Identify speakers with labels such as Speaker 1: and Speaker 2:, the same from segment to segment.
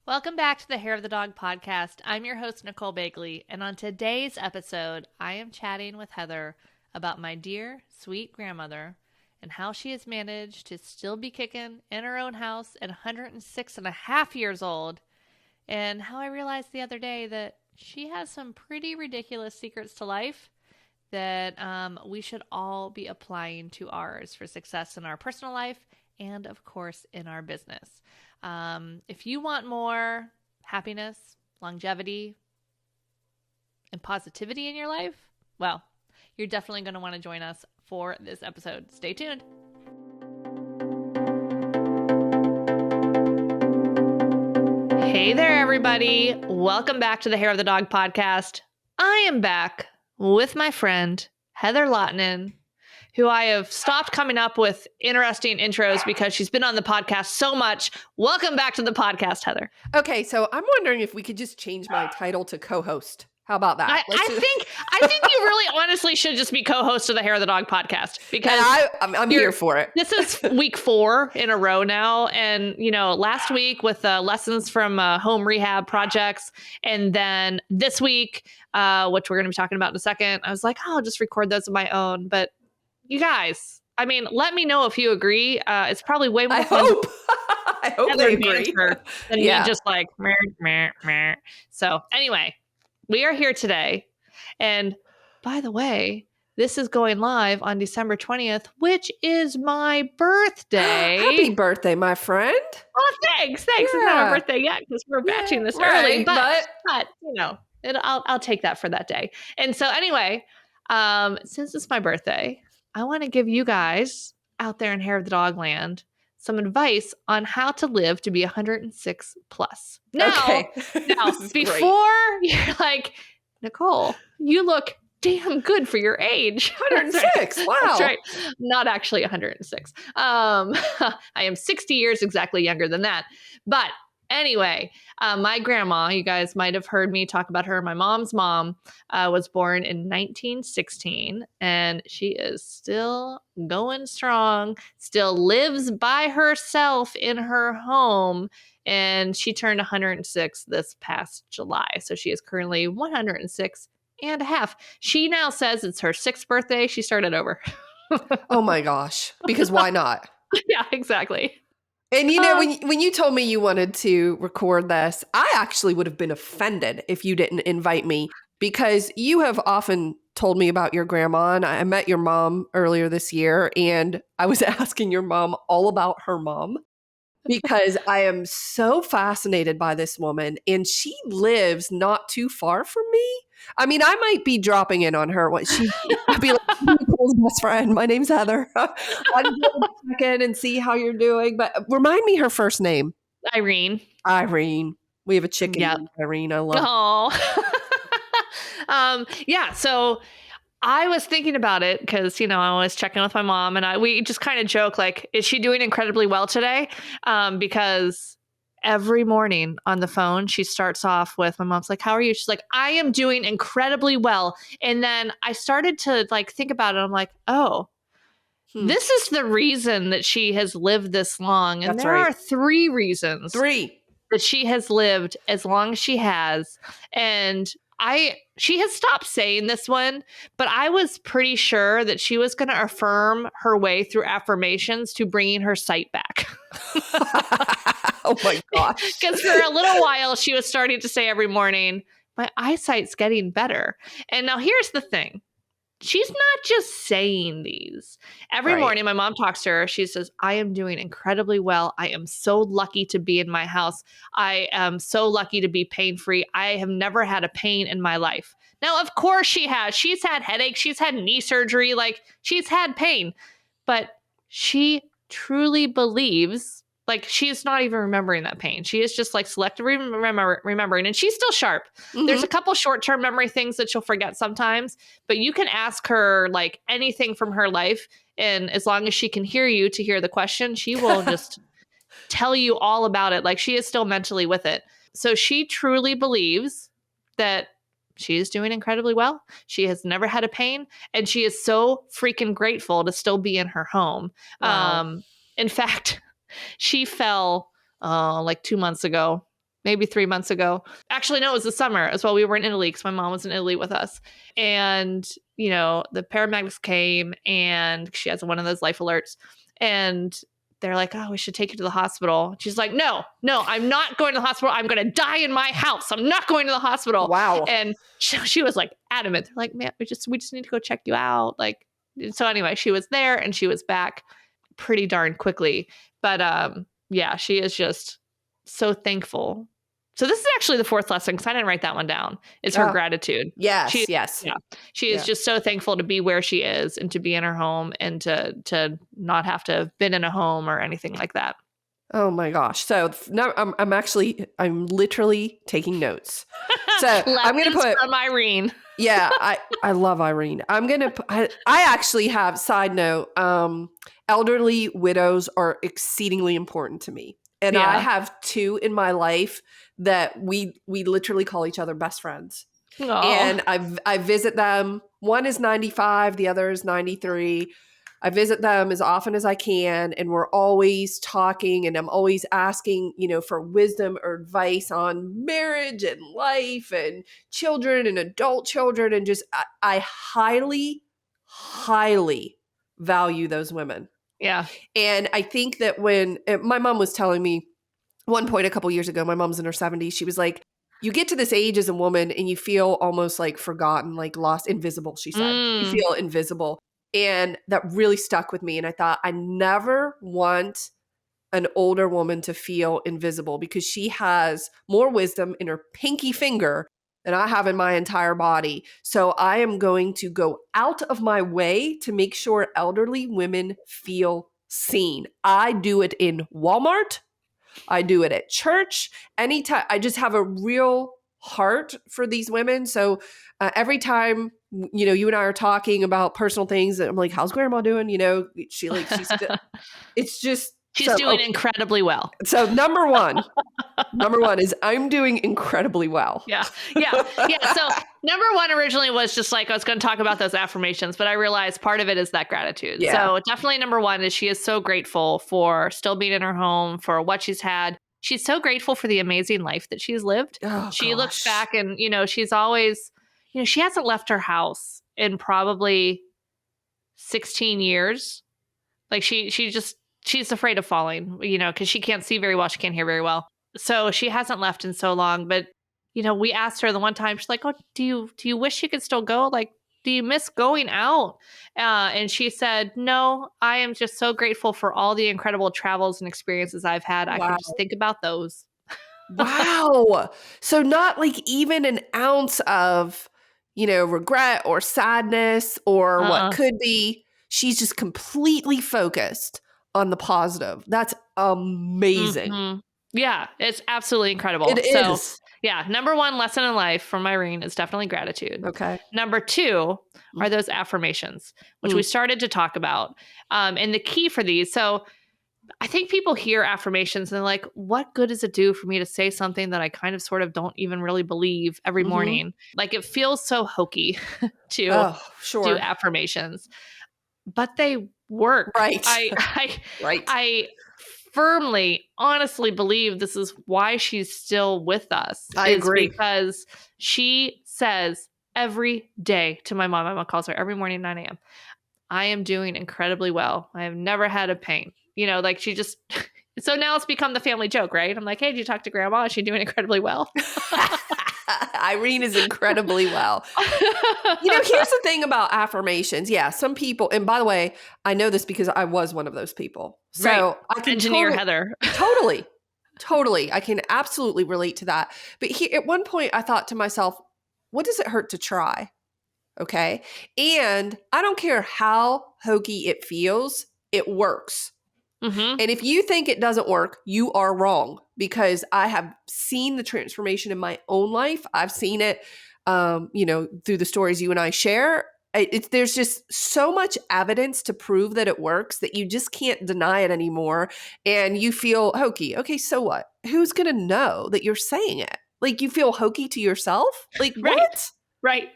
Speaker 1: Welcome back to the Hair of the Dog podcast. I'm your host, Nicole Begley, and on today's episode, I am chatting with Heather about my dear, sweet grandmother and how she has managed to still be kicking in her own house at 106 and a half years old, and how I realized the other day that she has some pretty ridiculous secrets to life that we should all be applying to ours for success in our personal life and, of course, in our business. If you want more happiness, longevity, and positivity in your life, well, you're definitely going to want to join us for this episode. Stay tuned. Hey there, everybody. Welcome back to the Hair of the Dog podcast. I am back with my friend, Heather Lottinen, who I have stopped coming up with interesting intros because she's been on the podcast so much. Welcome back to the podcast, Heather.
Speaker 2: Okay, so I'm wondering if we could just change my title to co-host. How about that?
Speaker 1: I think you really honestly should just be co-host of the Hair of the Dog podcast because
Speaker 2: I'm here for it.
Speaker 1: This is week 4 in a row now. And, last week with lessons from home rehab projects. And then this week, which we're going to be talking about in a second, I was like, I'll just record those of my own. But you guys, let me know if you agree. It's probably way more fun.
Speaker 2: I hope they agree.
Speaker 1: Than me just like, meh, meh, meh. So anyway, we are here today. And by the way, this is going live on December 20th, which is my birthday.
Speaker 2: Happy birthday, my friend.
Speaker 1: Oh, thanks. Yeah. It's not my birthday yet because we're batching this early. But I'll take that for that day. And so anyway, since it's my birthday, I want to give you guys out there in Hair of the Dog land some advice on how to live to be 106 plus. Now, before you're like, Nicole, you look damn good for your age.
Speaker 2: 106. Wow.
Speaker 1: That's right. Not actually 106. I am 60 years exactly younger than that. But anyway, my grandma, you guys might have heard me talk about her. My mom's mom was born in 1916, and she is still going strong, still lives by herself in her home, and she turned 106 this past July. So she is currently 106 and a half. She now says it's her 6th birthday. She started over.
Speaker 2: Oh my gosh. Because why not?
Speaker 1: Yeah, exactly.
Speaker 2: And when you told me you wanted to record this, I actually would have been offended if you didn't invite me, because you have often told me about your grandma, and I met your mom earlier this year, and I was asking your mom all about her mom because I am so fascinated by this woman, and she lives not too far from me. I mean, I might be dropping in on her. I'd be like, Nicole's best friend. My name's Heather. I'd check in and see how you're doing. But remind me her first name.
Speaker 1: Irene.
Speaker 2: We have a chicken named Irene. I love
Speaker 1: yeah. So I was thinking about it because, I was checking with my mom, and we just kind of joke, like, is she doing incredibly well today? Because every morning on the phone, she starts off with, my mom's like, how are you? She's like, I am doing incredibly well. And then I started to think about it. I'm like, oh, this is the reason that she has lived this long. And there are 3 reasons.
Speaker 2: 3
Speaker 1: that she has lived as long as she has. And she has stopped saying this one, but I was pretty sure that she was going to affirm her way through affirmations to bringing her sight back.
Speaker 2: Oh my gosh.
Speaker 1: Because for a little while, she was starting to say every morning, my eyesight's getting better. And now here's the thing. She's not just saying these. Every morning, my mom talks to her. She says, I am doing incredibly well. I am so lucky to be in my house. I am so lucky to be pain-free. I have never had a pain in my life. Now, of course she has. She's had headaches. She's had knee surgery. She's had pain. But she truly believes, she's not even remembering that pain. She is just selectively remembering, and she's still sharp. Mm-hmm. There's a couple short-term memory things that she'll forget sometimes, but you can ask her anything from her life, and as long as she can hear you to hear the question, she will just tell you all about it. She is still mentally with it. So she truly believes that she is doing incredibly well. She has never had a pain, and she is so freaking grateful to still be in her home.
Speaker 2: Wow.
Speaker 1: In fact, she fell 2 months ago maybe 3 months ago. Actually, no, it was the summer as well. We were in Italy because my mom was in Italy with us. And, the paramedics came and she has one of those life alerts. And they're like, oh, we should take you to the hospital. She's like, no, I'm not going to the hospital. I'm going to die in my house. I'm not going to the hospital.
Speaker 2: Wow.
Speaker 1: And she was like adamant. They're like, man, we just need to go check you out. Like, so anyway, she was there and she was back pretty darn quickly. But yeah, she is just so thankful. So this is actually the fourth lesson because I didn't write that one down. It's her gratitude.
Speaker 2: Yes,
Speaker 1: yes. Yeah. She is just so thankful to be where she is and to be in her home and to not have to have been in a home or anything like that.
Speaker 2: Oh my gosh. So now I'm literally taking notes. So I'm going to put
Speaker 1: from Irene.
Speaker 2: Yeah, I love Irene. I actually have, side note, elderly widows are exceedingly important to me. And I have two in my life that we literally call each other best friends. Aww. And I visit them. One is 95, the other is 93. I visit them as often as I can, and we're always talking, and I'm always asking, for wisdom or advice on marriage and life and children and adult children. And just, I highly, highly value those women.
Speaker 1: Yeah.
Speaker 2: And I think that when my mom was telling me one point a couple years ago, my mom's in her 70s, she was like, you get to this age as a woman and you feel almost like forgotten, like lost, invisible, she said. You feel invisible. And that really stuck with me. And I thought, I never want an older woman to feel invisible because she has more wisdom in her pinky finger than I have in my entire body. So I am going to go out of my way to make sure elderly women feel seen. I do it in Walmart. I do it at church. Anytime. I just have a real heart for these women. So every time, you and I are talking about personal things, I'm like, how's grandma doing? It's just.
Speaker 1: She's doing incredibly well.
Speaker 2: So number one is I'm doing incredibly well.
Speaker 1: Yeah. So number one originally was just like, I was going to talk about those affirmations, but I realized part of it is that gratitude. Yeah. So definitely number one is she is so grateful for still being in her home, for what she's had. She's so grateful for the amazing life that she's lived.
Speaker 2: Oh,
Speaker 1: she looks back and, she's always, she hasn't left her house in probably 16 years. Like she's afraid of falling, because she can't see very well. She can't hear very well. So she hasn't left in so long. But, we asked her the one time, she's like, oh, do you wish you could still go? Like, do you miss going out? And she said, no, I am just so grateful for all the incredible travels and experiences I've had. I can just think about those.
Speaker 2: Wow. So not like even an ounce of, regret or sadness or what could be. She's just completely focused on the positive. That's amazing.
Speaker 1: Mm-hmm. Yeah, it's absolutely incredible.
Speaker 2: It is.
Speaker 1: Yeah, number one lesson in life from Irene is definitely gratitude.
Speaker 2: Okay.
Speaker 1: Number two are those affirmations, which we started to talk about. And the key for these, so I think people hear affirmations and they're like, what good does it do for me to say something that I kind of sort of don't even really believe every morning? Like it feels so hokey to do affirmations. But they work.
Speaker 2: Right.
Speaker 1: I firmly, honestly believe this is why she's still with us.
Speaker 2: I agree.
Speaker 1: Because she says every day to my mom calls her every morning at 9 a.m. I am doing incredibly well. I have never had a pain. Like she just, so now it's become the family joke, right? I'm like, hey, did you talk to grandma? Is she doing incredibly well?
Speaker 2: Irene is incredibly well. Here's the thing about affirmations. Yeah, some people, and by the way, I know this because I was one of those people. So
Speaker 1: right.
Speaker 2: I can
Speaker 1: engineer Heather.
Speaker 2: Totally. I can absolutely relate to that. But at one point I thought to myself, what does it hurt to try? Okay. And I don't care how hokey it feels, it works. Mm-hmm. And if you think it doesn't work, you are wrong because I have seen the transformation in my own life. I've seen it, through the stories you and I share. There's just so much evidence to prove that it works that you just can't deny it anymore. And you feel hokey. Okay, so what? Who's going to know that you're saying it? Like you feel hokey to yourself? Like what?
Speaker 1: Right.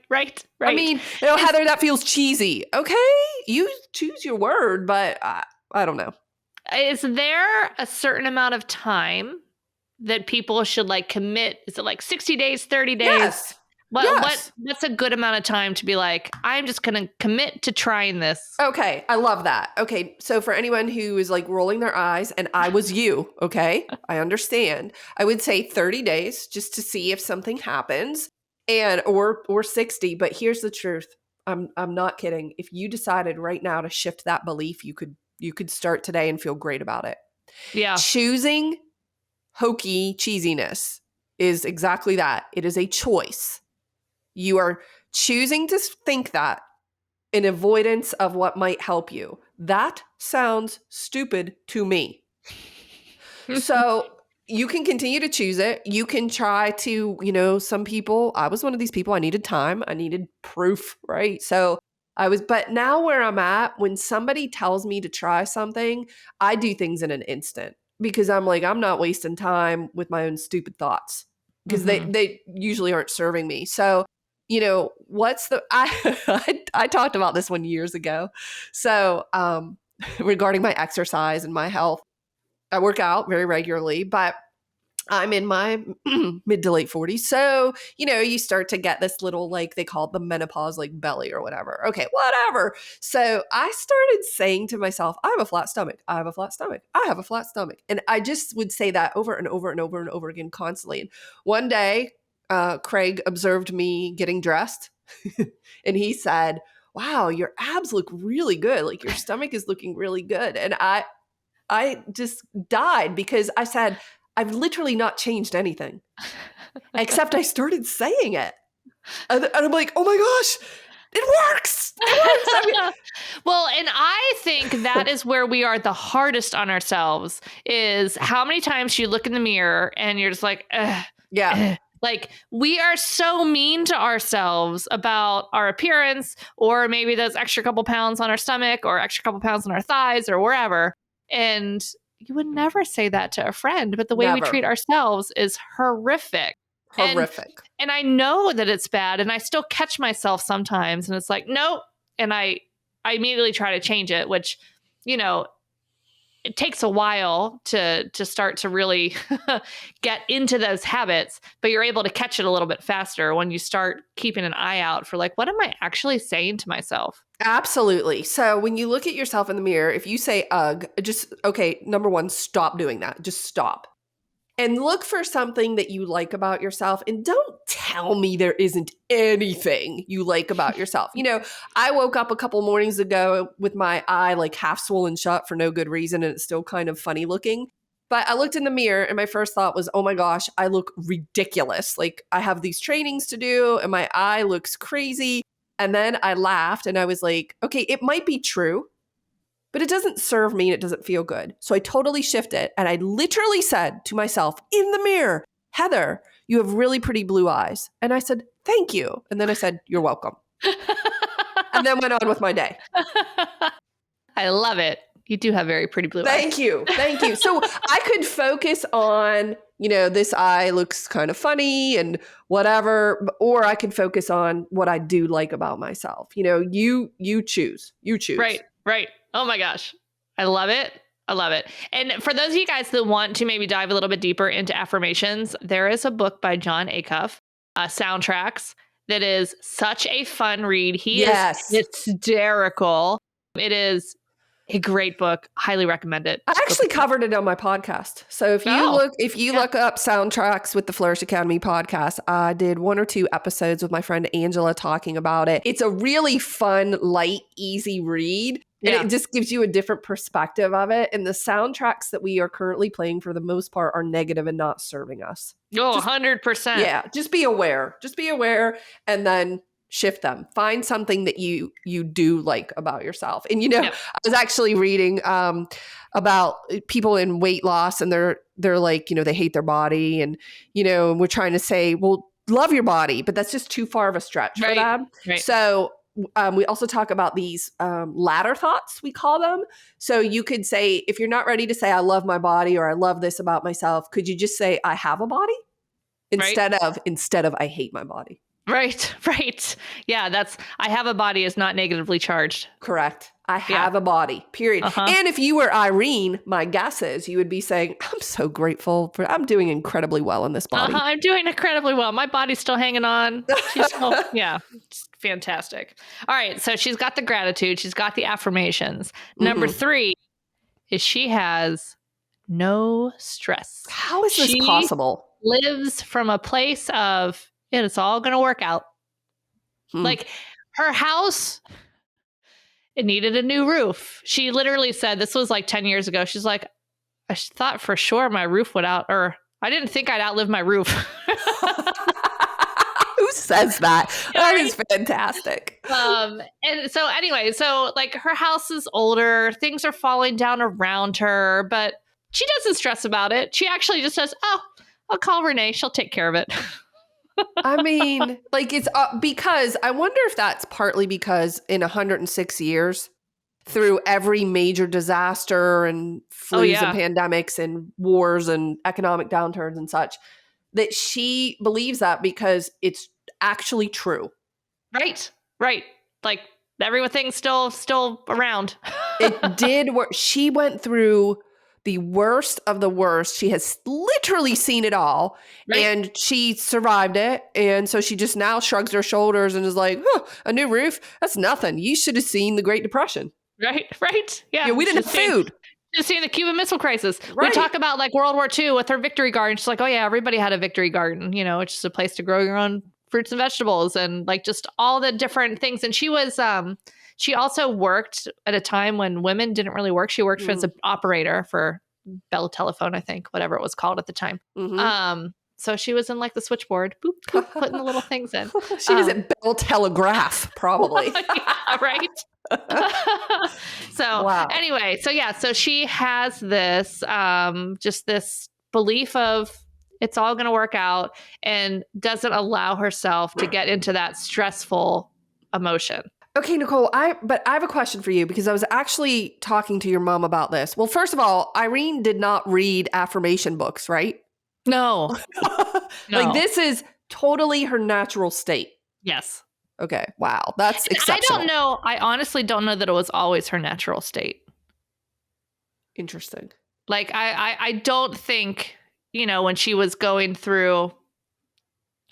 Speaker 2: I mean, Heather, that feels cheesy. Okay, you choose your word, but I don't know.
Speaker 1: Is there a certain amount of time that people should like commit? Is it like 60 days, 30 days?
Speaker 2: Yes. Yes.
Speaker 1: What's a good amount of time to be like, I'm just going to commit to trying this?
Speaker 2: Okay. I love that. Okay. So for anyone who is like rolling their eyes, and I was you, okay, I understand. I would say 30 days just to see if something happens, and or 60. But here's the truth. I'm not kidding. If you decided right now to shift that belief, you could start today and feel great about it.
Speaker 1: Yeah.
Speaker 2: Choosing hokey cheesiness is exactly that. It is a choice. You are choosing to think that in avoidance of what might help you. That sounds stupid to me. So you can continue to choose it. You can try to, some people, I was one of these people, I needed time, I needed proof, right? But now where I'm at, when somebody tells me to try something, I do things in an instant because I'm like, I'm not wasting time with my own stupid thoughts because they usually aren't serving me. So, I talked about this one years ago. So, regarding my exercise and my health, I work out very regularly, but I'm in my mid to late 40s. So, you start to get this little, like they call it the menopause, like belly or whatever. Okay, whatever. So I started saying to myself, I have a flat stomach. I have a flat stomach. I have a flat stomach. And I just would say that over and over and over and over again constantly. And one day, Craig observed me getting dressed and he said, wow, your abs look really good. Like your stomach is looking really good. And I just died because I said, I've literally not changed anything, except I started saying it. And I'm like, oh my gosh, it works. It works.
Speaker 1: Well, and I think that is where we are the hardest on ourselves is how many times you look in the mirror and you're just like,
Speaker 2: yeah.
Speaker 1: Like we are so mean to ourselves about our appearance or maybe those extra couple pounds on our stomach or extra couple pounds on our thighs or wherever. And you would never say that to a friend, but the way we treat ourselves is horrific.
Speaker 2: Horrific.
Speaker 1: And I know that it's bad and I still catch myself sometimes and it's like, nope. And I immediately try to change it, which, it takes a while to start to really get into those habits, but you're able to catch it a little bit faster when you start keeping an eye out for like, what am I actually saying to myself?
Speaker 2: Absolutely. So when you look at yourself in the mirror, if you say, ugh, number one, stop doing that. Just stop. And look for something that you like about yourself. And don't tell me there isn't anything you like about yourself. I woke up a couple mornings ago with my eye like half swollen shut for no good reason. And it's still kind of funny looking. But I looked in the mirror and my first thought was, oh my gosh, I look ridiculous. Like I have these trainings to do and my eye looks crazy. And then I laughed and I was like, okay, it might be true, but it doesn't serve me and it doesn't feel good. So I totally shifted and I literally said to myself in the mirror, Heather, you have really pretty blue eyes. And I said, thank you. And then I said, you're welcome. And then went on with my day.
Speaker 1: I love it. You do have very pretty blue eyes.
Speaker 2: Thank you. Thank you. So I could focus on, this eye looks kind of funny and whatever, or I could focus on what I do like about myself. You choose. You choose.
Speaker 1: Right. Oh my gosh. I love it. I love it. And for those of you guys that want to maybe dive a little bit deeper into affirmations, there is a book by John Acuff, Soundtracks, that is such a fun read. He is hysterical. It is a great book. Highly recommend it.
Speaker 2: I actually covered it on my podcast. So if you look up Soundtracks with the Flourish Academy podcast, I did 1 or 2 episodes with my friend Angela talking about it. It's a really fun, light, easy read. And it just gives you a different perspective of it. And the soundtracks that we are currently playing for the most part are negative and not serving us.
Speaker 1: Oh, 100%.
Speaker 2: Yeah. Just be aware. And then shift them. Find something that you do like about yourself. And I was actually reading about people in weight loss and they're like, they hate their body and we're trying to say, well, love your body, but that's just too far of a stretch for them. Right. So we also talk about these ladder thoughts, we call them. So you could say, if you're not ready to say, I love my body or I love this about myself, could you just say, I have a body? Instead of I hate my body.
Speaker 1: Right. Right. Yeah. I have a body is not negatively charged.
Speaker 2: Correct. I
Speaker 1: Yeah.
Speaker 2: have a body, period.
Speaker 1: Uh-huh.
Speaker 2: And if you were Irene, my guess is you would be saying, I'm so grateful I'm doing incredibly well in this body.
Speaker 1: I'm doing incredibly well. My body's still hanging on. She's still, yeah, it's fantastic. All right. So she's got the gratitude. She's got the affirmations. Number 3 is she has no stress.
Speaker 2: How is this
Speaker 1: She
Speaker 2: possible?
Speaker 1: lives from a place of, it's all going to work out. Like her house, it needed a new roof. She literally said, this was like 10 years ago. She's like, I thought for sure my roof would or I didn't think I'd outlive my roof.
Speaker 2: Who says that? That is fantastic.
Speaker 1: And so anyway, so like her house is older, things are falling down around her, but she doesn't stress about it. She actually just says, oh, I'll call Renee. She'll take care of it.
Speaker 2: I mean, like it's because I wonder if that's partly because in 106 years, through every major disaster and flus and pandemics and wars and economic downturns and such, that she believes that because it's actually true.
Speaker 1: Right. Right. Like everything's still around.
Speaker 2: It did work. She went through the worst of the worst. She has literally seen it all, and she survived it. And so she just now shrugs her shoulders and is like, a new roof? That's nothing. You should have seen the Great Depression.
Speaker 1: Right. Right. Yeah.
Speaker 2: We didn't have food.
Speaker 1: Just seeing the Cuban Missile Crisis.
Speaker 2: Right.
Speaker 1: We talk about like World War II with her victory garden. She's like, oh yeah, everybody had a victory garden. You know, it's just a place to grow your own fruits and vegetables and like just all the different things. And she was, she also worked at a time when women didn't really work. She worked as an operator for Bell Telephone, I think, whatever it was called at the time. So she was in like the switchboard, boop, boop, putting the little things in.
Speaker 2: She was at Bell Telegraph, probably.
Speaker 1: Yeah, right. So anyway, so she has this, just this belief of it's all going to work out and doesn't allow herself to get into that stressful emotion.
Speaker 2: Okay, Nicole, but I have a question for you because I was actually talking to your mom about this. Well, first of all, Irene did not read affirmation books, right?
Speaker 1: No.
Speaker 2: Like this is totally her natural state.
Speaker 1: Yes.
Speaker 2: Okay. Wow. That's exceptional.
Speaker 1: I don't know. I honestly don't know that it was always her natural state.
Speaker 2: Interesting.
Speaker 1: Like I don't think, when she was going through,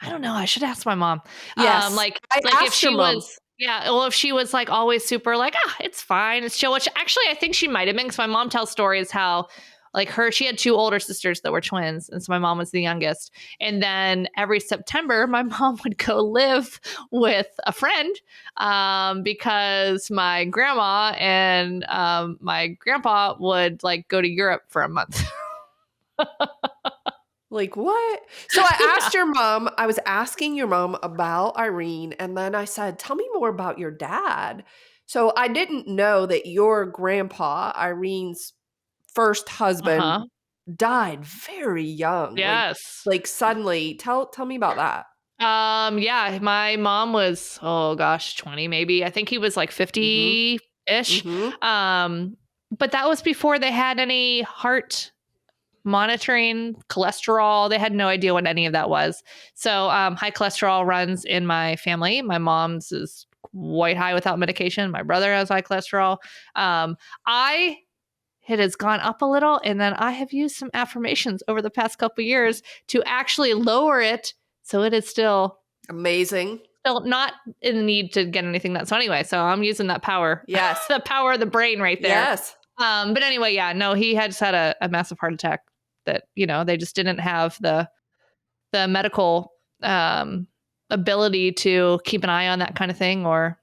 Speaker 1: I don't know. I should ask my mom.
Speaker 2: Yes.
Speaker 1: Like
Speaker 2: I
Speaker 1: if she was, well, if she was like always super like, it's fine, it's chill, which actually I think she might've been, because my mom tells stories how like she had 2 older sisters that were twins. And so my mom was the youngest. And then every September, my mom would go live with a friend because my grandma and my grandpa would like go to Europe for a month.
Speaker 2: Like what? So I asked your mom, I was asking your mom about Irene. And then I said, tell me more about your dad. So I didn't know that your grandpa, Irene's first husband, died very young.
Speaker 1: Yes.
Speaker 2: Like suddenly. Tell me about that.
Speaker 1: Yeah, my mom was, 20 maybe. I think he was like 50-ish. But that was before they had any heart monitoring, cholesterol. They had no idea what any of that was. So high cholesterol runs in my family. My mom's is quite high without medication. My brother has high cholesterol. It has gone up a little, and then I have used some affirmations over the past couple of years to actually lower it, so it is still
Speaker 2: amazing.
Speaker 1: Still not in need to get anything done. So anyway, so I'm using that power.
Speaker 2: Yes,
Speaker 1: the power of the brain right there.
Speaker 2: Yes.
Speaker 1: But anyway, no, he had just had a massive heart attack that they just didn't have the medical ability to keep an eye on that kind of thing or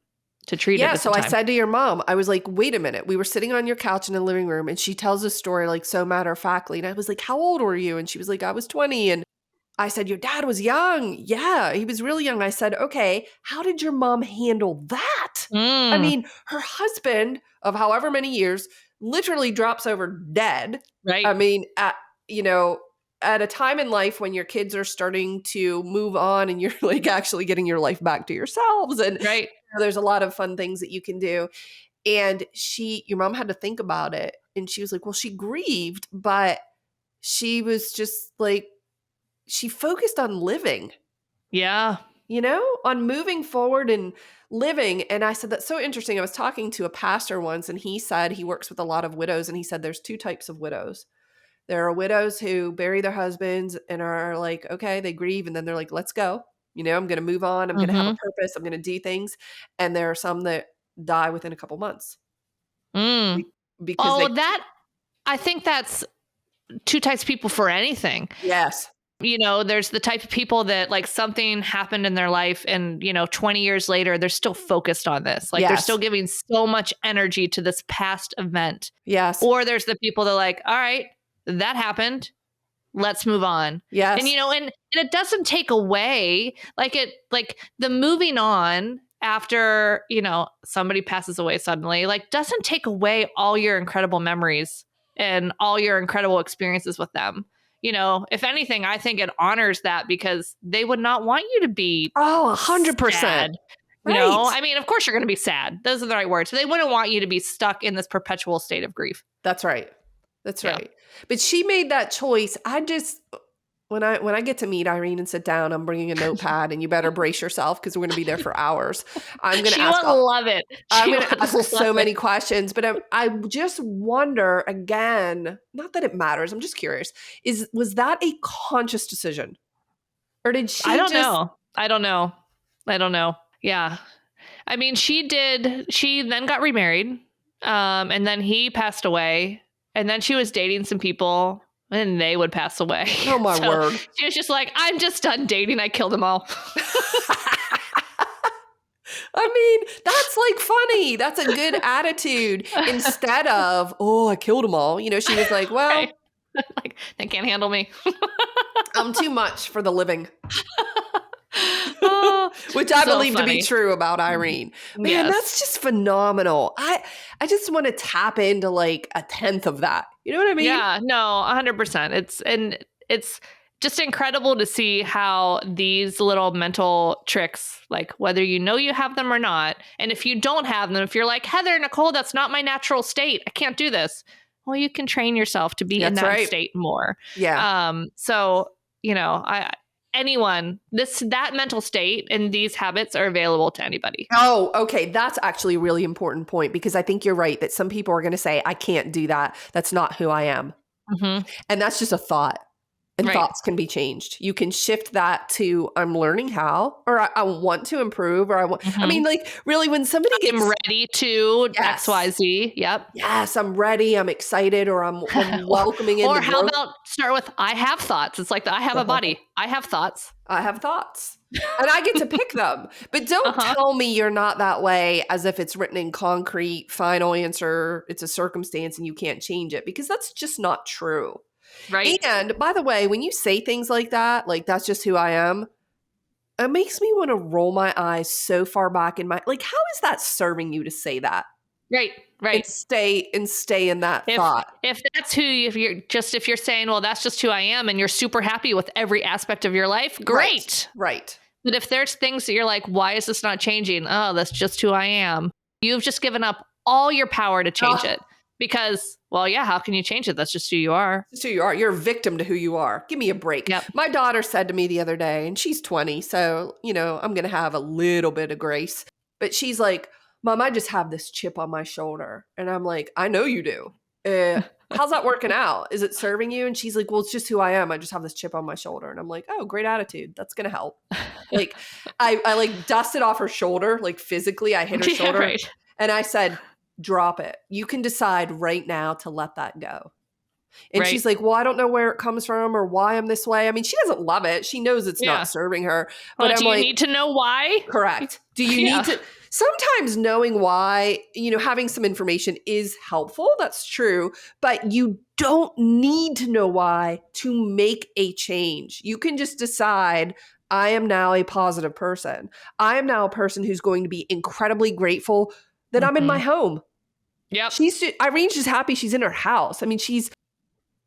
Speaker 1: to treat it.
Speaker 2: Yeah, so I said to your mom, I was like, wait a minute. We were sitting on your couch in the living room and she tells a story like so matter-of-factly. And I was like, how old were you? And she was like, I was 20. And I said, your dad was young. Yeah, he was really young. I said, okay, how did your mom handle that? I mean, her husband of however many years literally drops over dead.
Speaker 1: Right.
Speaker 2: I mean, at a time in life when your kids are starting to move on and you're like actually getting your life back to yourselves. And there's a lot of fun things that you can do. And your mom had to think about it. And she was like, well, she grieved, but she was just like, she focused on living.
Speaker 1: Yeah.
Speaker 2: on moving forward and living. And I said, that's so interesting. I was talking to a pastor once, and he said he works with a lot of widows, and he said there's two types of widows. There are widows who bury their husbands and are like, okay, they grieve, and then they're like, let's go. I'm going to move on. I'm going to have a
Speaker 1: Mm-hmm.
Speaker 2: purpose. I'm going to do things. And there are some that die within a couple months
Speaker 1: Mm.
Speaker 2: because
Speaker 1: Oh,
Speaker 2: they,
Speaker 1: I think that's two types of people for anything.
Speaker 2: yes,
Speaker 1: There's the type of people that like something happened in their life and, 20 years later, they're still focused on this. Like they're
Speaker 2: yes,
Speaker 1: still giving so much energy to this past event.
Speaker 2: yes,
Speaker 1: Or there's the people that are like, all right, that happened. Let's move on.
Speaker 2: yes.
Speaker 1: And it doesn't take away like the moving on after, somebody passes away suddenly, like doesn't take away all your incredible memories and all your incredible experiences with them. If anything, I think it honors that because they would not want you to be
Speaker 2: 100%.
Speaker 1: sad.
Speaker 2: Right.
Speaker 1: I mean, of course you're going to be sad. Those are the right words. So they wouldn't want you to be stuck in this perpetual state of grief.
Speaker 2: That's right. That's
Speaker 1: Yeah.
Speaker 2: right. But she made that choice. I just, when I get to meet Irene and sit down, I'm bringing a notepad, and you better brace yourself because we're going to be there for hours. I'm going to ask.
Speaker 1: She would love it.
Speaker 2: I'm going to ask so many questions, but I just wonder again. Not that it matters. I'm just curious. Was that a conscious decision, or did she?
Speaker 1: I don't know. Yeah. I mean, she did. She then got remarried, and then he passed away, and then she was dating some people. And they would pass away.
Speaker 2: Oh, my word.
Speaker 1: She was just like, I'm just done dating. I killed them all.
Speaker 2: I mean, that's like funny. That's a good attitude instead of, oh, I killed them all. She was like, well,
Speaker 1: right. Like, they can't handle me.
Speaker 2: I'm too much for the living.
Speaker 1: Oh,
Speaker 2: which I
Speaker 1: so
Speaker 2: believe
Speaker 1: funny.
Speaker 2: to be true about Irene. Man,
Speaker 1: Yes.
Speaker 2: that's just phenomenal. I just want to tap into like a tenth of that. You know what I mean?
Speaker 1: Yeah, no, 100%. It's just incredible to see how these little mental tricks, like whether you have them or not, and if you don't have them, if you're like, Heather, Nicole, that's not my natural state, I can't do this. Well, you can train yourself to be in that state more.
Speaker 2: Yeah.
Speaker 1: So, anyone, that mental state and these habits are available to anybody.
Speaker 2: Oh, okay. That's actually a really important point, because I think you're right that some people are going to say, I can't do that. That's not who I am.
Speaker 1: Mm-hmm.
Speaker 2: And that's just a thought. And thoughts can be changed. You can shift that to I'm learning how, or I want to improve, or I mean, like really when somebody gets
Speaker 1: ready to XYZ. Yep.
Speaker 2: Yes, I'm ready. I'm excited, or I'm welcoming in.
Speaker 1: Or how about start with I have thoughts. It's like I have a body. I have thoughts.
Speaker 2: I have thoughts. And I get to pick them. But don't tell me you're not that way as if it's written in concrete, final answer. It's a circumstance and you can't change it, because that's just not true.
Speaker 1: Right.
Speaker 2: And by the way, when you say things like that, like that's just who I am, it makes me want to roll my eyes so far back in my, like, how is that serving you to say that?
Speaker 1: Right.
Speaker 2: And stay in that thought.
Speaker 1: If that's who, if you're saying, well, that's just who I am, and you're super happy with every aspect of your life, great.
Speaker 2: Right.
Speaker 1: But if there's things that you're like, why is this not changing? Oh, that's just who I am. You've just given up all your power to change it. Because, well, yeah, how can you change it? That's just who you are.
Speaker 2: That's who you are. You're a victim to who you are. Give me a break.
Speaker 1: Yep.
Speaker 2: My daughter said to me the other day, and she's 20, so, I'm going to have a little bit of grace. But she's like, Mom, I just have this chip on my shoulder. And I'm like, I know you do. How's that working out? Is it serving you? And she's like, well, it's just who I am. I just have this chip on my shoulder. And I'm like, oh, great attitude. That's going to help. Like, I like dusted off her shoulder, like physically. I hit her shoulder.
Speaker 1: Right.
Speaker 2: And I said, drop it. You can decide right now to let that go. And she's like, well, I don't know where it comes from or why I'm this way. I mean, she doesn't love it. She knows it's not serving her. But
Speaker 1: do you need to know why?
Speaker 2: Correct. Do you need to? Sometimes knowing why, having some information is helpful. That's true. But you don't need to know why to make a change. You can just decide, I am now a positive person. I am now a person who's going to be incredibly grateful that I'm in my home.
Speaker 1: Yep.
Speaker 2: Irene's just happy she's in her house. I mean, she's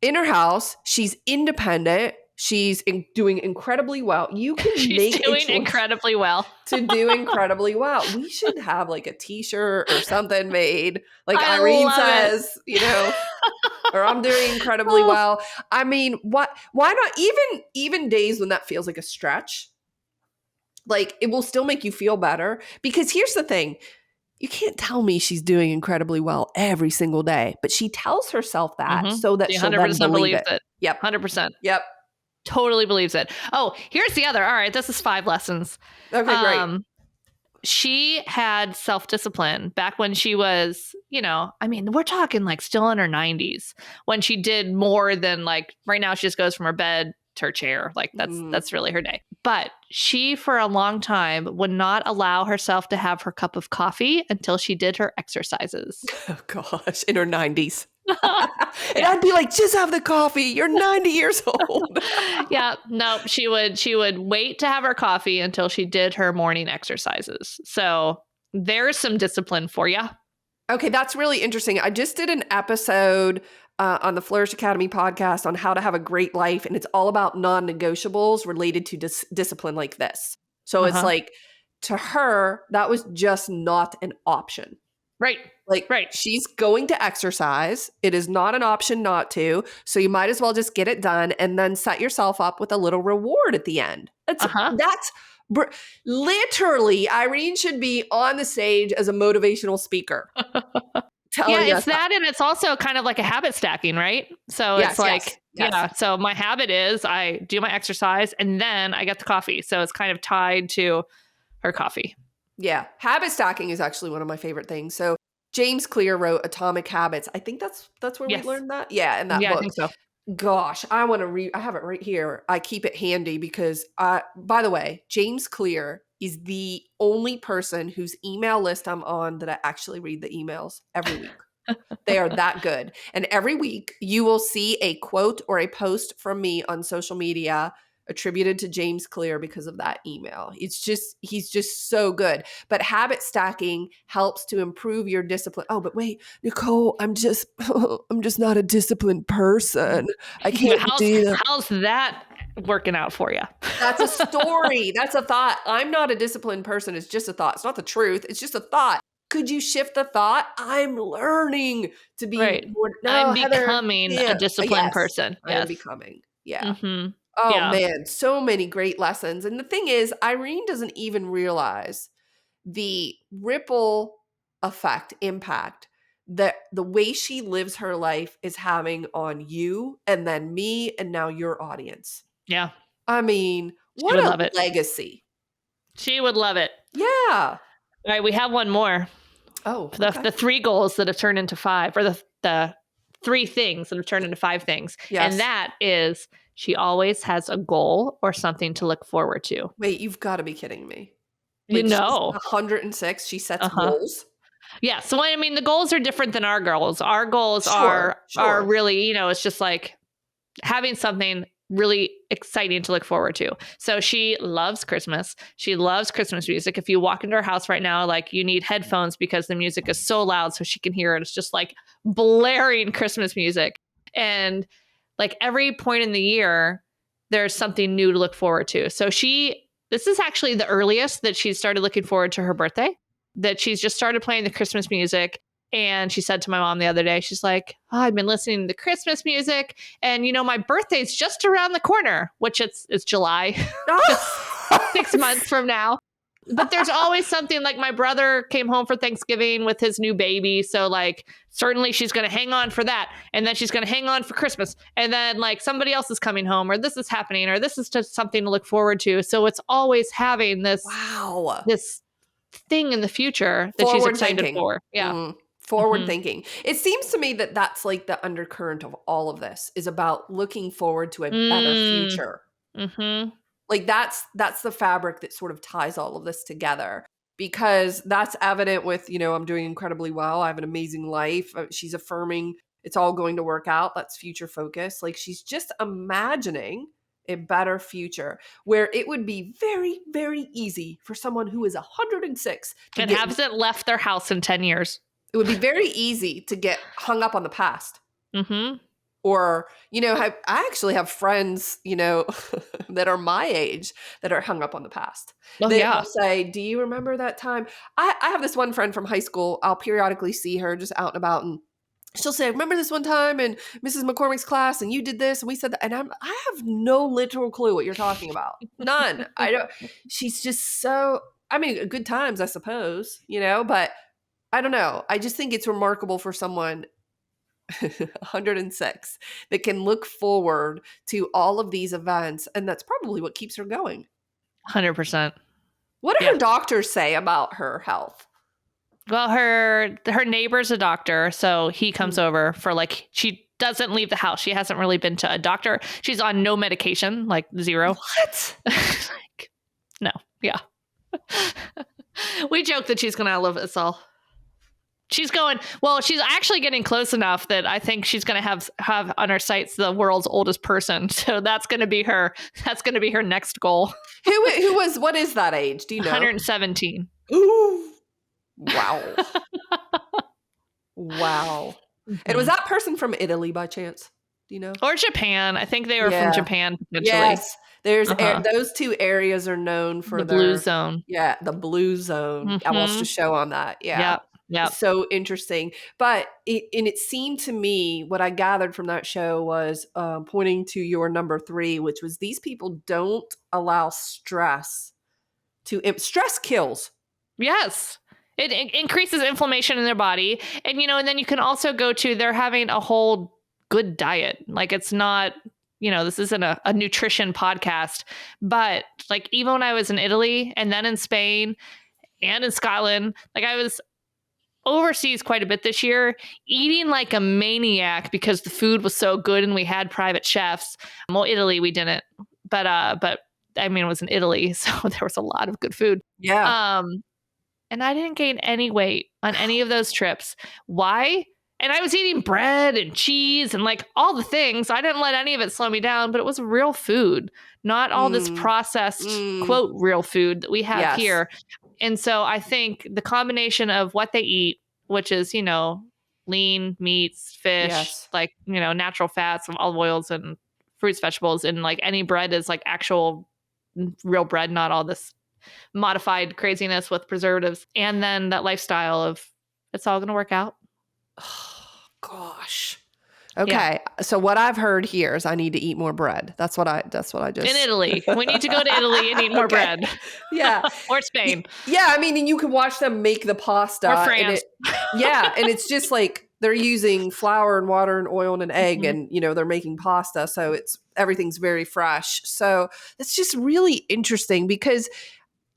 Speaker 2: in her house. She's independent. She's doing incredibly well. You can make
Speaker 1: doing incredibly well.
Speaker 2: to do incredibly well. We should have like a t-shirt or something made. Like Irene says, or I'm doing incredibly well. I mean, why not even days when that feels like a stretch? Like, it will still make you feel better. Because here's the thing. You can't tell me she's doing incredibly well every single day, but she tells herself that so that
Speaker 1: She
Speaker 2: she'll then
Speaker 1: 100%
Speaker 2: believe
Speaker 1: believes
Speaker 2: it.
Speaker 1: it.
Speaker 2: Yep.
Speaker 1: 100%.
Speaker 2: Yep.
Speaker 1: Totally believes it. Oh, here's the other. All right, this is 5 lessons.
Speaker 2: Okay, great.
Speaker 1: She had self-discipline back when she was, I mean, we're talking like still in her 90s when she did more than like right now she just goes from her bed to her chair. Like that's really her day. But she, for a long time, would not allow herself to have her cup of coffee until she did her exercises.
Speaker 2: Oh, gosh. In her 90s. And
Speaker 1: Yeah.
Speaker 2: I'd be like, just have the coffee. You're 90 years old.
Speaker 1: Yeah. No, she would wait to have her coffee until she did her morning exercises. So there's some discipline for you.
Speaker 2: Okay, that's really interesting. I just did an episode on the Flourish Academy podcast on how to have a great life, and it's all about non-negotiables related to discipline like this. So it's like, to her, that was just not an option.
Speaker 1: Right.
Speaker 2: Like, she's going to exercise. It is not an option not to. So you might as well just get it done and then set yourself up with a little reward at the end. That's literally, Irene should be on the stage as a motivational speaker.
Speaker 1: It's that. And it's also kind of like a habit stacking, right? So it's like, so my habit is I do my exercise and then I get the coffee. So it's kind of tied to her coffee.
Speaker 2: Yeah. Habit stacking is actually one of my favorite things. So James Clear wrote Atomic Habits. I think that's where we learned that. Yeah, in that book.
Speaker 1: I think so.
Speaker 2: Gosh, I want to read. I have it right here. I keep it handy because, by the way, James Clear is the only person whose email list I'm on that I actually read the emails every week. They are that good. And every week you will see a quote or a post from me on social media attributed to James Clear because of that email. He's just so good. But habit stacking helps to improve your discipline. Oh, but wait, Nicole, I'm just not a disciplined person. I can't do that.
Speaker 1: How's that working out for you?
Speaker 2: That's a story. That's a thought. I'm not a disciplined person. It's just a thought. It's not the truth. It's just a thought. Could you shift the thought? I'm learning to be more. No,
Speaker 1: I'm becoming a disciplined person.
Speaker 2: Yes. I'm becoming. Yeah.
Speaker 1: Mm-hmm.
Speaker 2: Oh, man, so many great lessons. And the thing is, Irene doesn't even realize the ripple effect, impact that the way she lives her life is having on you and then me and now your audience.
Speaker 1: Yeah.
Speaker 2: I mean, what a legacy.
Speaker 1: She would love it.
Speaker 2: Yeah.
Speaker 1: All right, we have one more.
Speaker 2: Oh,
Speaker 1: the 3 goals that have turned into 5, or the 3 things that have turned into 5 things. Yes. And that is, she always has a goal or something to look forward to.
Speaker 2: Wait, you've got to be kidding me.
Speaker 1: Like,
Speaker 2: she's 106. She sets goals.
Speaker 1: Yeah. So, I mean, the goals are different than our goals. Our goals are really, it's just like having something really exciting to look forward to. So she loves Christmas. She loves Christmas music. If you walk into her house right now, like, you need headphones because the music is so loud so she can hear it. It's just like blaring Christmas music. And like every point in the year, there's something new to look forward to. So this is actually the earliest that she started looking forward to her birthday, that she's just started playing the Christmas music. And she said to my mom the other day, she's like, I've been listening to the Christmas music and, my birthday's just around the corner, which it's July, 6 months from now. But there's always something, like my brother came home for Thanksgiving with his new baby. So like, certainly she's going to hang on for that. And then she's going to hang on for Christmas. And then like somebody else is coming home, or this is happening, or this is just something to look forward to. So it's always having this, this thing in the future that she's excited for. Yeah.
Speaker 2: Mm-hmm. Forward thinking. It seems to me that that's like the undercurrent of all of this is about looking forward to a better future.
Speaker 1: Mm-hmm.
Speaker 2: Like that's the fabric that sort of ties all of this together, because that's evident with, I'm doing incredibly well. I have an amazing life. She's affirming it's all going to work out. That's future focus. Like, she's just imagining a better future where it would be very, very easy for someone who is 106
Speaker 1: and hasn't left their house in 10 years.
Speaker 2: It would be very easy to get hung up on the past.
Speaker 1: Mm-hmm.
Speaker 2: Or, I actually have friends, that are my age that are hung up on the past. They'll say, do you remember that time? I have this one friend from high school. I'll periodically see her just out and about, and she'll say, remember this one time in Mrs. McCormick's class and you did this and we said that. And I have no literal clue what you're talking about. None. I don't, she's just so, I mean, good times, I suppose, but I don't know. I just think it's remarkable for someone 106 that can look forward to all of these events. And that's probably what keeps her going.
Speaker 1: 100%.
Speaker 2: What do her doctors say about her health?
Speaker 1: Well, her neighbor's a doctor, so he comes over for she doesn't leave the house. She hasn't really been to a doctor. She's on no medication, like zero.
Speaker 2: What?
Speaker 1: No. Yeah. We joke that she's going to outlive us all. She's actually getting close enough that I think she's going to have on her sights the world's oldest person. So that's going to be her next goal.
Speaker 2: What is that age? Do you know?
Speaker 1: 117.
Speaker 2: Ooh. Wow. Wow. Mm-hmm. And was that person from Italy by chance? Do you know?
Speaker 1: Or Japan. I think they were from Japan, potentially.
Speaker 2: Yes. There's those two areas are known for
Speaker 1: the blue zone.
Speaker 2: Yeah, the blue zone. Mm-hmm. I watched a show on that. Yeah. Yep. So interesting. But it seemed to me, what I gathered from that show was pointing to your number 3, which was these people don't allow stress kills.
Speaker 1: Yes. It increases inflammation in their body. And, and then you can also go to, they're having a whole good diet. Like it's not, this isn't a nutrition podcast, but even when I was in Italy and then in Spain and in Scotland, I was overseas quite a bit this year, eating like a maniac because the food was so good and we had private chefs. Well, Italy, we didn't, but I mean, it was in Italy, so there was a lot of good food.
Speaker 2: Yeah.
Speaker 1: And I didn't gain any weight on any of those trips. Why? And I was eating bread and cheese and all the things. I didn't let any of it slow me down, but it was real food, not all this processed, quote, real food that we have here. And so I think the combination of what they eat, which is, lean meats, fish, natural fats, olive oils and fruits, vegetables, and any bread is actual real bread, not all this modified craziness with preservatives. And then that lifestyle of it's all going to work out.
Speaker 2: Oh, gosh. Okay. Yeah. So what I've heard here is I need to eat more bread. That's what I just in
Speaker 1: Italy. We need to go to Italy and eat more bread.
Speaker 2: Yeah.
Speaker 1: Or Spain.
Speaker 2: Yeah. I mean, and you can watch them make the pasta.
Speaker 1: Or France.
Speaker 2: And it's just they're using flour and water and oil and an egg and, they're making pasta. So everything's very fresh. So it's just really interesting because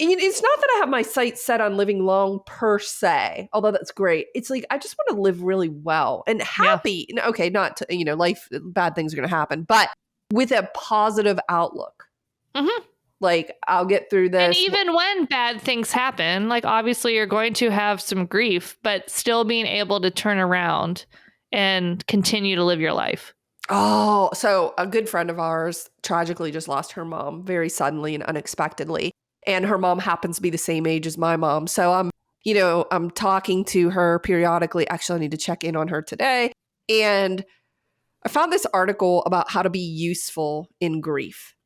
Speaker 2: it's not that I have my sights set on living long per se, although that's great. It's I just want to live really well and happy. Yeah. Okay, not to, life, bad things are going to happen, but with a positive outlook. Mm-hmm. I'll get through this.
Speaker 1: And even when bad things happen, obviously you're going to have some grief, but still being able to turn around and continue to live your life.
Speaker 2: Oh, so a good friend of ours tragically just lost her mom very suddenly and unexpectedly. And her mom happens to be the same age as my mom. So I'm talking to her periodically. Actually, I need to check in on her today. And I found this article about how to be useful in grief.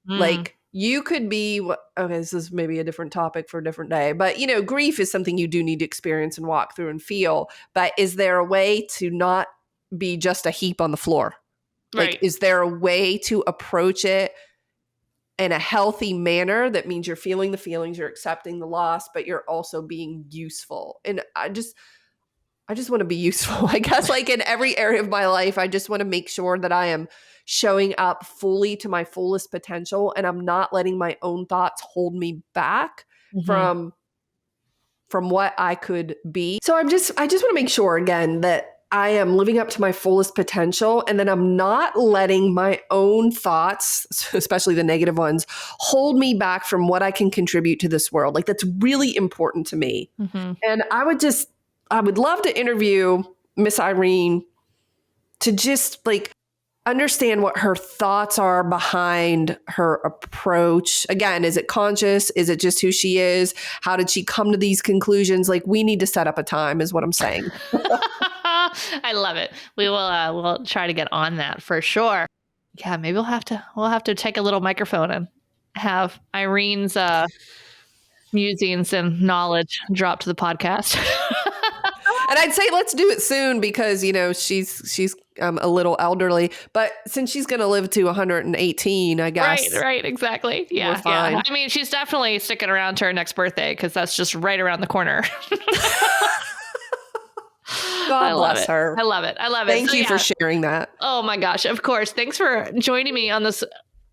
Speaker 2: You could be, okay, this is maybe a different topic for a different day, but grief is something you do need to experience and walk through and feel. But is there a way to not be just a heap on the floor?
Speaker 1: Right.
Speaker 2: Is there a way to approach it in a healthy manner that means you're feeling the feelings, you're accepting the loss, but you're also being useful? And I just want to be useful, I guess, in every area of my life. I just want to make sure that I am showing up fully to my fullest potential and I'm not letting my own thoughts hold me back from what I could be. So I just want to make sure again that I am living up to my fullest potential and then I'm not letting my own thoughts, especially the negative ones, hold me back from what I can contribute to this world. That's really important to me. Mm-hmm. And I would love to interview Miss Irene to just understand what her thoughts are behind her approach. Again, is it conscious? Is it just who she is? How did she come to these conclusions? We need to set up a time is what I'm saying.
Speaker 1: I love it. We will we'll try to get on that for sure. Yeah, maybe we'll have to take a little microphone and have Irene's musings and knowledge drop to the podcast.
Speaker 2: And I'd say let's do it soon because, she's a little elderly. But since she's going to live to 118, I guess.
Speaker 1: Right. Exactly. Yeah.
Speaker 2: We're fine.
Speaker 1: Yeah. I mean, she's definitely sticking around to her next birthday because that's just right around the corner.
Speaker 2: God bless her.
Speaker 1: I love it.
Speaker 2: Thank you for sharing that.
Speaker 1: Oh my gosh. Of course. Thanks for joining me on this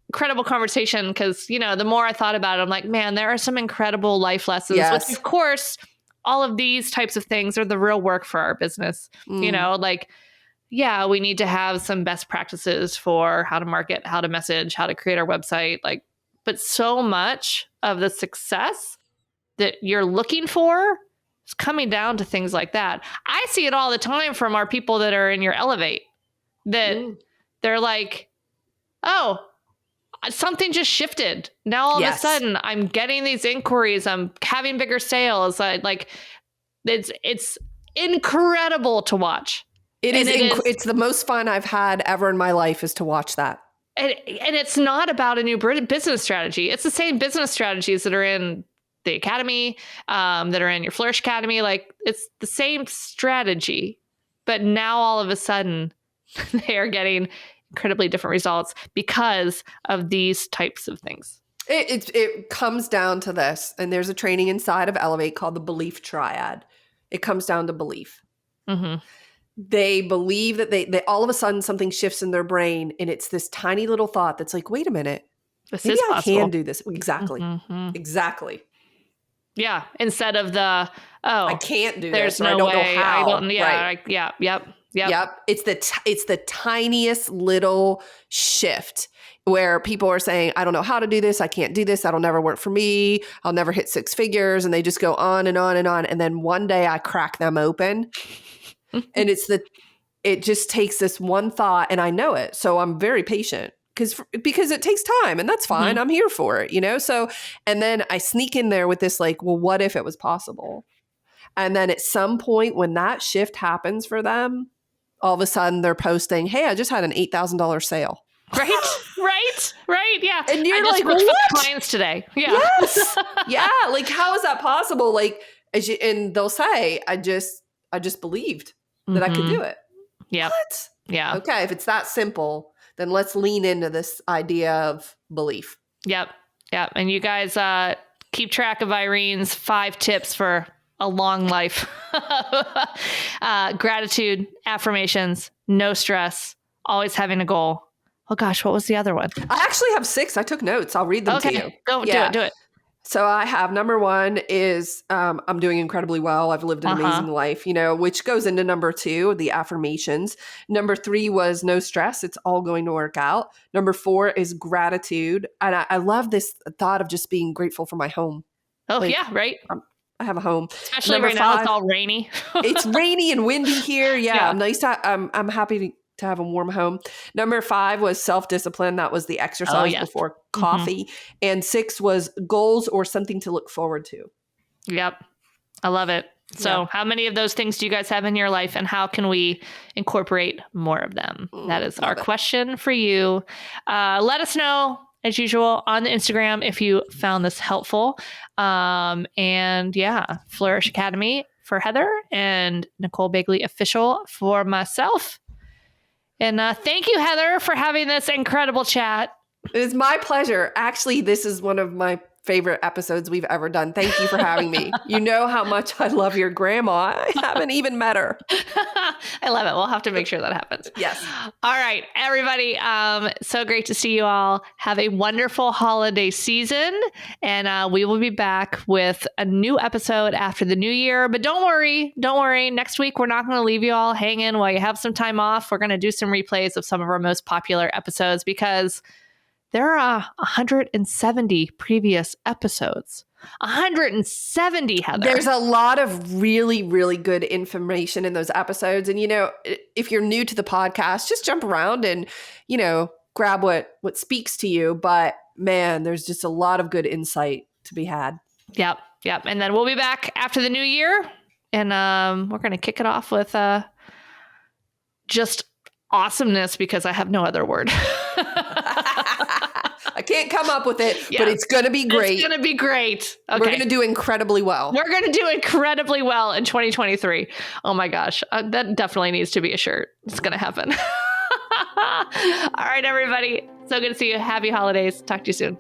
Speaker 1: incredible conversation. Because, the more I thought about it, I'm like, man, there are some incredible life lessons.
Speaker 2: Yes.
Speaker 1: Which, of course, all of these types of things are the real work for our business. We need to have some best practices for how to market, how to message, how to create our website. But so much of the success that you're looking for is coming down to things like that. I see it all the time from our people that are in your Elevate that they're like, oh, something just shifted. Now all of a sudden I'm getting these inquiries. I'm having bigger sales. It's incredible to watch.
Speaker 2: It's the most fun I've had ever in my life is to watch that.
Speaker 1: And it's not about a new business strategy. It's the same business strategies that are in the academy, that are in your Flourish Academy. It's the same strategy, but now all of a sudden they are getting incredibly different results because of these types of things.
Speaker 2: It comes down to this, and there's a training inside of Elevate called the belief triad. It comes down to belief. Mm-hmm. They believe that they all of a sudden something shifts in their brain, and it's this tiny little thought that's like, wait a minute, maybe I can do this. Exactly. Mm-hmm. Exactly.
Speaker 1: Yeah. Instead of I
Speaker 2: can't do
Speaker 1: this.
Speaker 2: There's no way. Know how.
Speaker 1: I don't. Yeah. Right. Yep.
Speaker 2: It's the tiniest little shift where people are saying, I don't know how to do this. I can't do this. That'll never work for me. I'll never hit 6 figures. And they just go on and on and on. And then one day I crack them open and it just takes this one thought and I know it. So I'm very patient because it takes time and that's fine. Mm-hmm. I'm here for it, So, and then I sneak in there with this well, what if it was possible? And then at some point when that shift happens for them, all of a sudden they're posting, hey, I just had an $8,000 sale.
Speaker 1: Right. Yeah.
Speaker 2: And you're
Speaker 1: like,
Speaker 2: what?
Speaker 1: Clients today. Yeah.
Speaker 2: Yes. Yeah. How is that possible? And they'll say, I just believed that I could do it.
Speaker 1: Yeah.
Speaker 2: What?
Speaker 1: Yeah.
Speaker 2: Okay. If it's that simple, then let's lean into this idea of belief.
Speaker 1: Yep. And you guys keep track of Irene's 5 tips for a long life. Gratitude, affirmations, no stress, always having a goal. Oh gosh, what was the other one?
Speaker 2: I actually have 6. I took notes. I'll read them to you.
Speaker 1: Do it.
Speaker 2: So I have number 1 is I'm doing incredibly well. I've lived an amazing life, which goes into number 2, the affirmations. Number 3 was no stress. It's all going to work out. Number 4 is gratitude. And I love this thought of just being grateful for my home.
Speaker 1: Oh, yeah, right.
Speaker 2: I have a home.
Speaker 1: Especially number right 5, now, it's all rainy.
Speaker 2: It's rainy and windy here. Yeah. I'm happy to have a warm home. Number 5 was self-discipline. That was the exercise before coffee. Mm-hmm. And 6 was goals or something to look forward to.
Speaker 1: Yep. I love it. So how many of those things do you guys have in your life and how can we incorporate more of them? That is our question for you. Let us know as usual on the Instagram if you found this helpful. Flourish Academy for Heather and Nicole Begley official for myself. And thank you, Heather, for having this incredible chat.
Speaker 2: It is my pleasure. Actually, this is one of my favorite episodes we've ever done. Thank you for having me. You know how much I love your grandma. I haven't even met her.
Speaker 1: I love it. We'll have to make sure that happens.
Speaker 2: Yes.
Speaker 1: All right, everybody. So great to see you all. Have a wonderful holiday season. And we will be back with a new episode after the new year. But don't worry. Next week, we're not going to leave you all hanging while you have some time off. We're going to do some replays of some of our most popular episodes because there are 170 previous episodes. 170, Heather.
Speaker 2: There's a lot of really, really good information in those episodes. And, if you're new to the podcast, just jump around and, grab what speaks to you. But man, there's just a lot of good insight to be had.
Speaker 1: Yep. And then we'll be back after the new year. And we're going to kick it off with just awesomeness because I have no other word.
Speaker 2: I can't come up with it, but it's going to be great.
Speaker 1: It's going to be great. Okay.
Speaker 2: We're going to do incredibly well.
Speaker 1: We're going to do incredibly well in 2023. Oh my gosh. That definitely needs to be a shirt. It's going to happen. All right, everybody. So good to see you. Happy holidays. Talk to you soon.